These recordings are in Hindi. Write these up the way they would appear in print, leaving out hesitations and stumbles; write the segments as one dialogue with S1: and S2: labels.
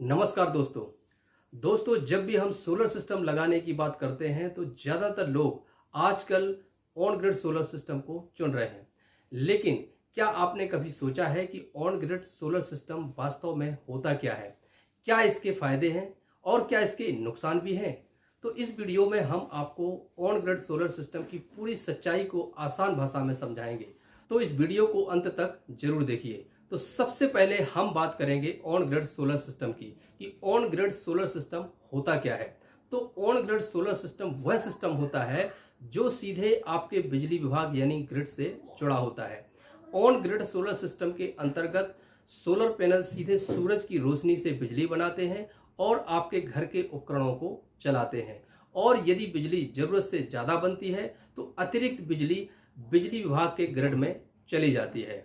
S1: नमस्कार दोस्तों जब भी हम सोलर सिस्टम लगाने की बात करते हैं तो ज़्यादातर लोग आजकल ऑन ग्रिड सोलर सिस्टम को चुन रहे हैं। लेकिन क्या आपने कभी सोचा है कि ऑन ग्रिड सोलर सिस्टम वास्तव में होता क्या है, क्या इसके फायदे हैं और क्या इसके नुकसान भी हैं? तो इस वीडियो में हम आपको ऑन ग्रिड सोलर सिस्टम की पूरी सच्चाई को आसान भाषा में समझाएंगे। तो इस वीडियो को अंत तक जरूर देखिए। तो सबसे पहले हम बात करेंगे ऑन ग्रिड सोलर सिस्टम की कि ऑन ग्रिड सोलर सिस्टम होता क्या है। तो ऑन ग्रिड सोलर सिस्टम वह सिस्टम होता है जो सीधे आपके बिजली विभाग यानी ग्रिड से जुड़ा होता है। ऑन ग्रिड सोलर सिस्टम के अंतर्गत सोलर पैनल सीधे सूरज की रोशनी से बिजली बनाते हैं और आपके घर के उपकरणों को चलाते हैं। और यदि बिजली जरूरत से ज़्यादा बनती है तो अतिरिक्त बिजली बिजली विभाग के ग्रिड में चली जाती है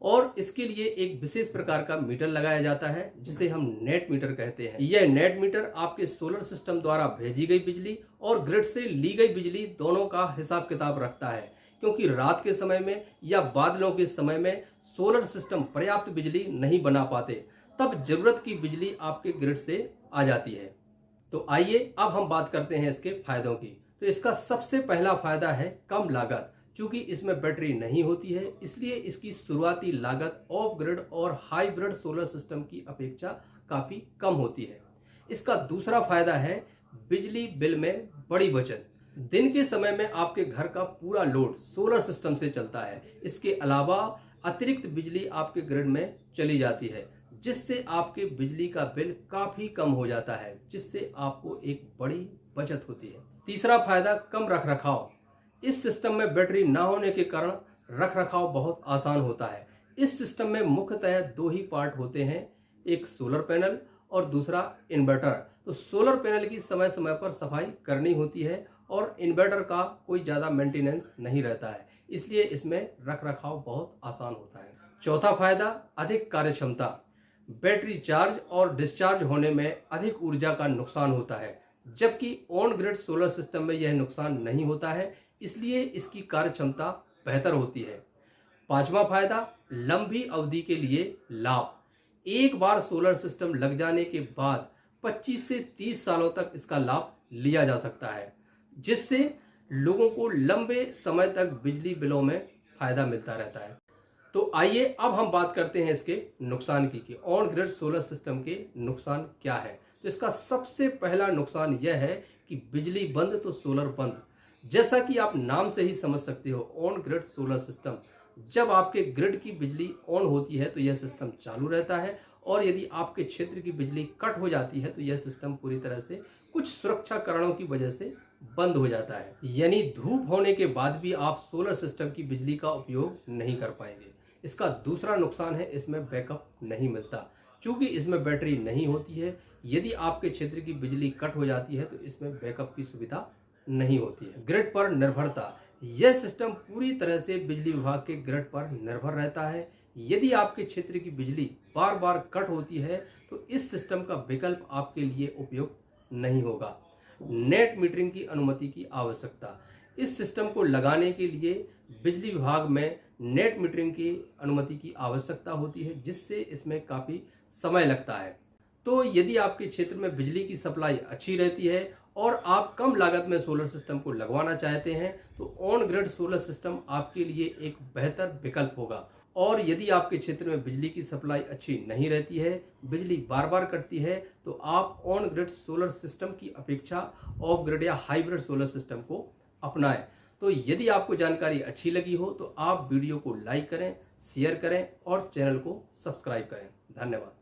S1: और इसके लिए एक विशेष प्रकार का मीटर लगाया जाता है जिसे हम नेट मीटर कहते हैं। यह नेट मीटर आपके सोलर सिस्टम द्वारा भेजी गई बिजली और ग्रिड से ली गई बिजली दोनों का हिसाब किताब रखता है, क्योंकि रात के समय में या बादलों के समय में सोलर सिस्टम पर्याप्त बिजली नहीं बना पाते, तब जरूरत की बिजली आपके ग्रिड से आ जाती है। तो आइए अब हम बात करते हैं इसके फायदों की। तो इसका सबसे पहला फायदा है कम लागत। चूंकि इसमें बैटरी नहीं होती है इसलिए इसकी शुरुआती लागत ऑफ ग्रिड और हाइब्रिड सोलर सिस्टम की अपेक्षा काफ़ी कम होती है। इसका दूसरा फायदा है बिजली बिल में बड़ी बचत। दिन के समय में आपके घर का पूरा लोड सोलर सिस्टम से चलता है। इसके अलावा अतिरिक्त बिजली आपके ग्रिड में चली जाती है जिससे आपके बिजली का बिल काफ़ी कम हो जाता है, जिससे आपको एक बड़ी बचत होती है। तीसरा फायदा कम रखरखाव। इस सिस्टम में बैटरी ना होने के कारण रखरखाव बहुत आसान होता है। इस सिस्टम में मुख्यतः दो ही पार्ट होते हैं, एक सोलर पैनल और दूसरा इन्वर्टर। तो सोलर पैनल की समय समय पर सफाई करनी होती है और इन्वर्टर का कोई ज़्यादा मेंटेनेंस नहीं रहता है, इसलिए इसमें रखरखाव बहुत आसान होता है। चौथा फायदा अधिक कार्यक्षमता। बैटरी चार्ज और डिस्चार्ज होने में अधिक ऊर्जा का नुकसान होता है, जबकि ऑन ग्रिड सोलर सिस्टम में यह नुकसान नहीं होता है, इसलिए इसकी कार्यक्षमता बेहतर होती है। पांचवा फायदा लंबी अवधि के लिए लाभ। एक बार सोलर सिस्टम लग जाने के बाद 25 से 30 सालों तक इसका लाभ लिया जा सकता है, जिससे लोगों को लंबे समय तक बिजली बिलों में फायदा मिलता रहता है। तो आइए अब हम बात करते हैं इसके नुकसान की कि ऑन ग्रिड सोलर सिस्टम के नुकसान क्या है। तो इसका सबसे पहला नुकसान यह है कि बिजली बंद तो सोलर बंद। जैसा कि आप नाम से ही समझ सकते हो, ऑन ग्रिड सोलर सिस्टम, जब आपके ग्रिड की बिजली ऑन होती है तो यह सिस्टम चालू रहता है और यदि आपके क्षेत्र की बिजली कट हो जाती है तो यह सिस्टम पूरी तरह से कुछ सुरक्षा कारणों की वजह से बंद हो जाता है। यानी धूप होने के बाद भी आप सोलर सिस्टम की बिजली का उपयोग नहीं कर पाएंगे। इसका दूसरा नुकसान है इसमें बैकअप नहीं मिलता। चूंकि इसमें बैटरी नहीं होती है, यदि आपके क्षेत्र की बिजली कट हो जाती है तो इसमें बैकअप की सुविधा नहीं होती है। ग्रिड पर निर्भरता। यह सिस्टम पूरी तरह से बिजली विभाग के ग्रिड पर निर्भर रहता है। यदि आपके क्षेत्र की बिजली बार बार कट होती है तो इस सिस्टम का विकल्प आपके लिए उपयुक्त नहीं होगा। नेट मीटरिंग की अनुमति की आवश्यकता। इस सिस्टम को लगाने के लिए बिजली विभाग में नेट मीटरिंग की अनुमति की आवश्यकता होती है, जिससे इसमें काफ़ी समय लगता है। तो यदि आपके क्षेत्र में बिजली की सप्लाई अच्छी रहती है और आप कम लागत में सोलर सिस्टम को लगवाना चाहते हैं तो ऑन ग्रिड सोलर सिस्टम आपके लिए एक बेहतर विकल्प होगा। और यदि आपके क्षेत्र में बिजली की सप्लाई अच्छी नहीं रहती है, बिजली बार बार कटती है, तो आप ऑन ग्रिड सोलर सिस्टम की अपेक्षा ऑफ ग्रिड या हाइब्रिड सोलर सिस्टम को अपनाएं। तो यदि आपको जानकारी अच्छी लगी हो तो आप वीडियो को लाइक करें, शेयर करें और चैनल को सब्सक्राइब करें। धन्यवाद।